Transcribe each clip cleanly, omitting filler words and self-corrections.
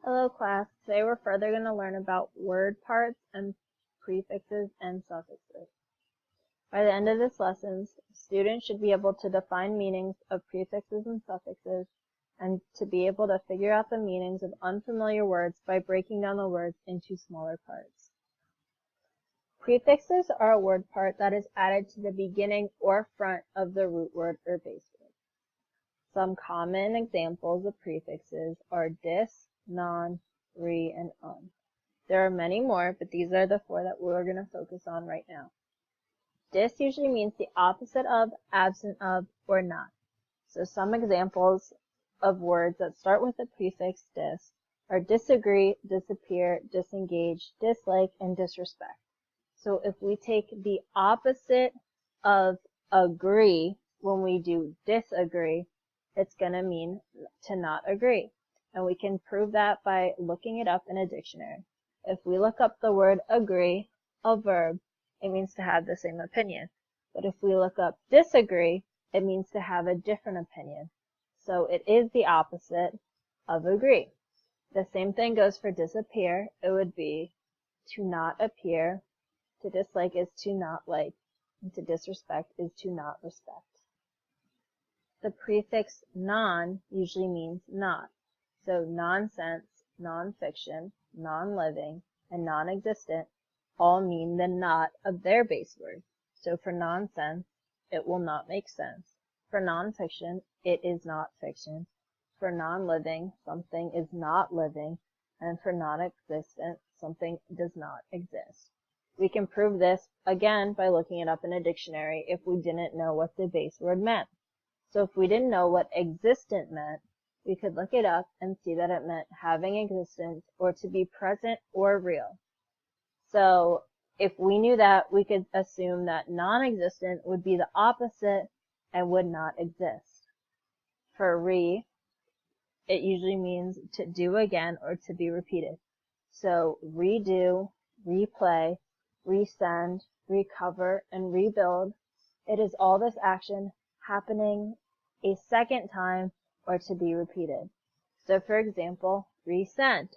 Hello class, today we're further going to learn about word parts and prefixes and suffixes. By the end of this lesson, students should be able to define meanings of prefixes and suffixes and to be able to figure out the meanings of unfamiliar words by breaking down the words into smaller parts. Prefixes are a word part that is added to the beginning or front of the root word or base word. Some common examples of prefixes are dis, non, re, and un. There are many more, but these are the four that we're going to focus on right now. Dis usually means the opposite of, absent of, or not. So some examples of words that start with the prefix dis are disagree, disappear, disengage, dislike, and disrespect. So if we take the opposite of agree when we do disagree, it's going to mean to not agree. And we can prove that by looking it up in a dictionary. If we look up the word agree, a verb, it means to have the same opinion. But if we look up disagree, it means to have a different opinion. So it is the opposite of agree. The same thing goes for disappear. It would be to not appear. To dislike is to not like. And to disrespect is to not respect. The prefix non usually means not. So nonsense, non-fiction, non-living, and non-existent all mean the not of their base word. So for nonsense, it will not make sense. For non-fiction, it is not fiction. For non-living, something is not living. And for non-existent, something does not exist. We can prove this, again, by looking it up in a dictionary if we didn't know what the base word meant. So if we didn't know what existent meant, we could look it up and see that it meant having existence or to be present or real. So if we knew that, we could assume that non-existent would be the opposite and would not exist. For re, it usually means to do again or to be repeated. So redo, replay, resend, recover, and rebuild. It is all this action happening a second time or to be repeated. So for example, resend.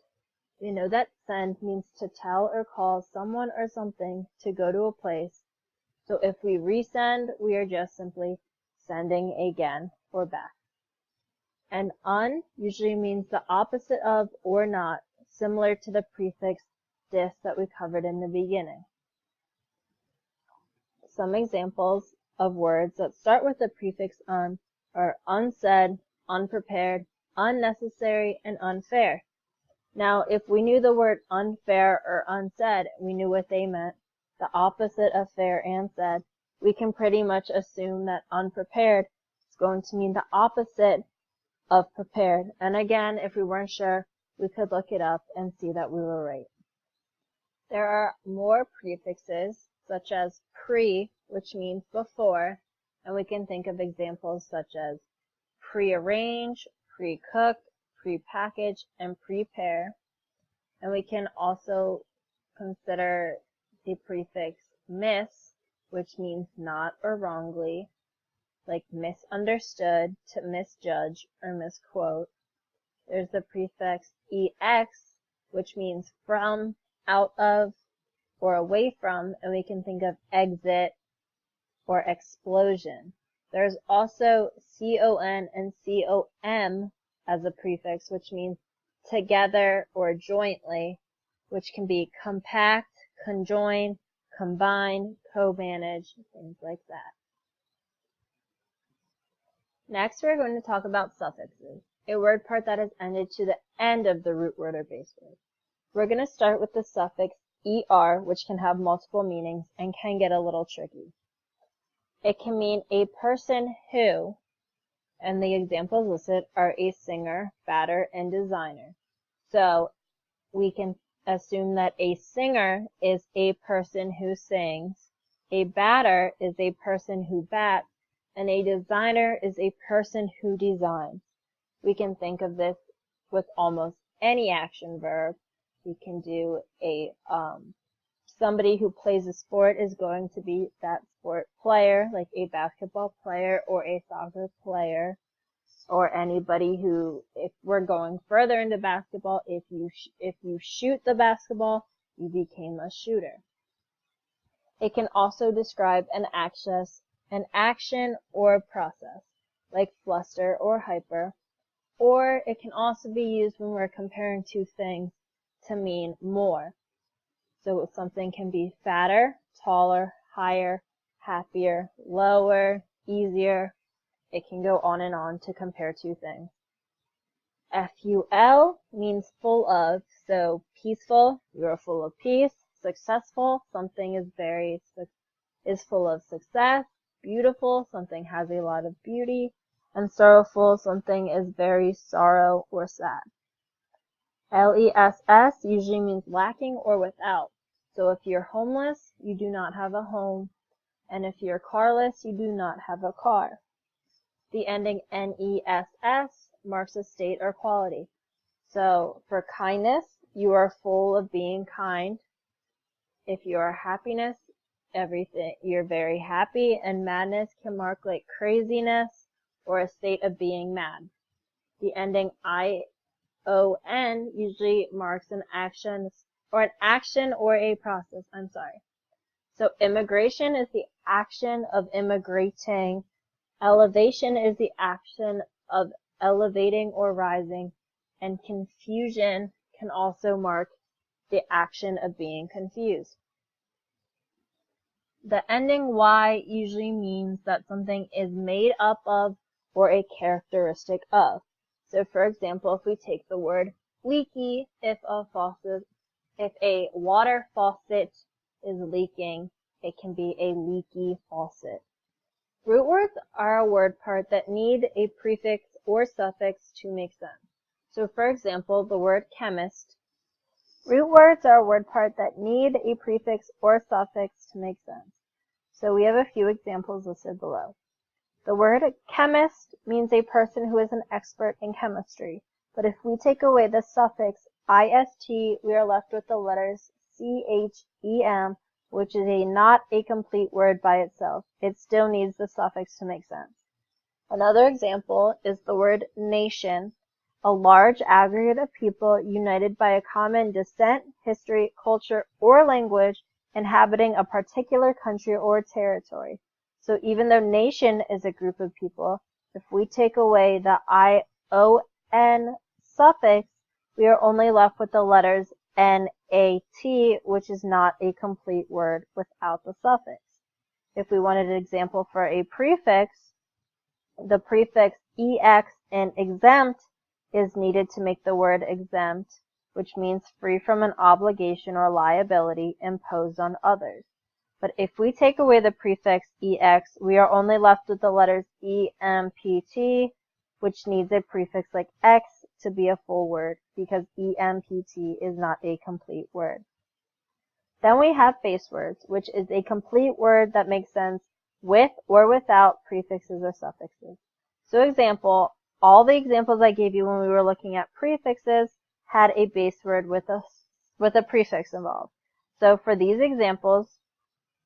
We know that send means to tell or call someone or something to go to a place. So if we resend, we are just simply sending again or back. And un usually means the opposite of or not, similar to the prefix dis that we covered in the beginning. Some examples of words that start with the prefix un are unsaid, unprepared, unnecessary, and unfair. Now, if we knew the word unfair or unsaid, we knew what they meant, the opposite of fair and said, we can pretty much assume that unprepared is going to mean the opposite of prepared. And again, if we weren't sure, we could look it up and see that we were right. There are more prefixes, such as pre, which means before, and we can think of examples such as prearrange, pre-cook, pre-package, and prepare. And we can also consider the prefix mis, which means not or wrongly, like misunderstood, to misjudge or misquote. There's the prefix ex, which means from, out of, or away from, and we can think of exit or explosion. There's also con and com as a prefix, which means together or jointly, which can be compact, conjoin, combine, co-manage, things like that. Next, we're going to talk about suffixes, a word part that is ended to the end of the root word or base word. We're going to start with the suffix er, which can have multiple meanings and can get a little tricky. It can mean a person who, and the examples listed are a singer, batter, and designer. So we can assume that a singer is a person who sings, a batter is a person who bats, and a designer is a person who designs. We can think of this with almost any action verb. We can do a somebody who plays a sport is going to be that sport player, like a basketball player or a soccer player. or anybody who, if we're going further into basketball, if you shoot the basketball, you became a shooter. It can also describe an action or process, like fluster or hyper, or it can also be used when we're comparing two things to mean more. So something can be fatter, taller, higher, happier, lower, easier. It can go on and on to compare two things. FUL means full of, so peaceful, you're full of peace. Successful, something is full of success. Beautiful, something has a lot of beauty. And sorrowful, something is very sorrow or sad. LESS usually means lacking or without. So if you're homeless, you do not have a home. And if you're carless, you do not have a car. The ending NESS marks a state or quality. So for kindness, you are full of being kind. If you are happiness, you're very happy, and madness can mark like craziness or a state of being mad. The ending ION usually marks an action or a process. So immigration is the action of immigrating. Elevation is the action of elevating or rising, and confusion can also mark the action of being confused. The ending Y usually means that something is made up of or a characteristic of. So for example, if we take the word leaky, if a water faucet is leaking, it can be a leaky faucet. Root words are a word part that need a prefix or suffix to make sense. So for example, the word chemist. Root words are a word part that need a prefix or suffix to make sense. So we have a few examples listed below. The word chemist means a person who is an expert in chemistry, but if we take away the suffix ist, we are left with the letters chem, which is not a complete word by itself. It still needs the suffix to make sense. Another example is the word nation, a large aggregate of people united by a common descent, history, culture, or language inhabiting a particular country or territory. So even though nation is a group of people, if we take away the ION suffix, we are only left with the letters NAT, which is not a complete word without the suffix. If we wanted an example for a prefix, the prefix EX in exempt is needed to make the word exempt, which means free from an obligation or liability imposed on others. But if we take away the prefix EX, we are only left with the letters EMPT, which needs a prefix like X to be a full word, because EMPT is not a complete word. Then we have base words, which is a complete word that makes sense with or without prefixes or suffixes. So example, all the examples I gave you when we were looking at prefixes had a base word with a prefix involved. So for these examples,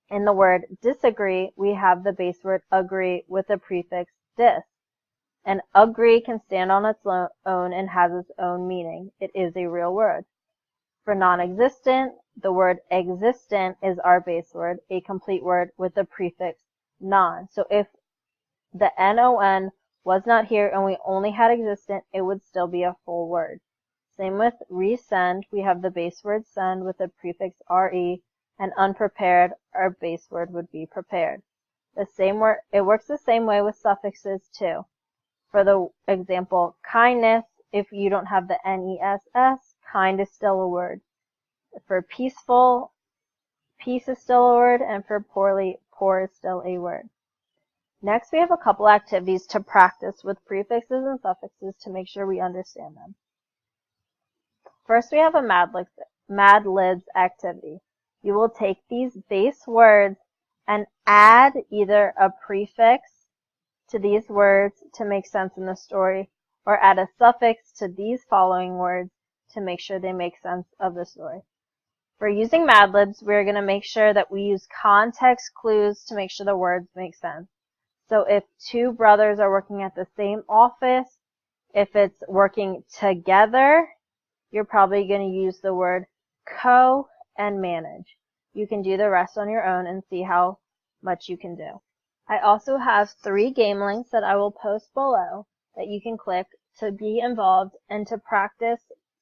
in the word disagree, we have the base word agree with the prefix dis. And agree can stand on its own and has its own meaning. It is a real word. For non-existent, the word existent is our base word, a complete word with the prefix non. So if the non was not here and we only had existent, it would still be a full word. Same with resend, we have the base word send with the prefix re, and unprepared, our base word would be prepared. It works the same way with suffixes too. For the example, kindness, if you don't have the NESS, kind is still a word. For peaceful, peace is still a word, and for poorly, poor is still a word. Next, we have a couple activities to practice with prefixes and suffixes to make sure we understand them. First, we have a Mad Libs activity. You will take these base words and add either a prefix to these words to make sense in the story, or add a suffix to these following words to make sure they make sense of the story. For using Mad Libs, we're going to make sure that we use context clues to make sure the words make sense. So if two brothers are working at the same office, If it's working together, you're probably going to use the word co and manage. You can do the rest on your own and see how much you can do. I also have 3 game links that I will post below that you can click to be involved and to practice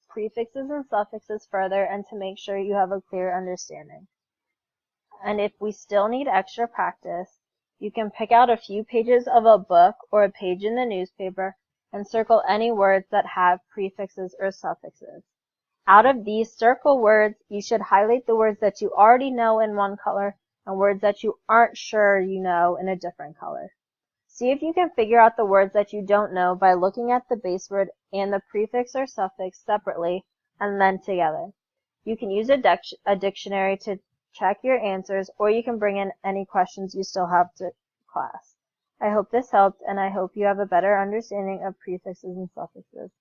prefixes and suffixes further and to make sure you have a clear understanding. And if we still need extra practice, you can pick out a few pages of a book or a page in the newspaper and circle any words that have prefixes or suffixes. Out of these circle words, you should highlight the words that you already know in one color and words that you aren't sure you know in a different color. See if you can figure out the words that you don't know by looking at the base word and the prefix or suffix separately and then together. You can use a dictionary to check your answers, or you can bring in any questions you still have to class. I hope this helped, and I hope you have a better understanding of prefixes and suffixes.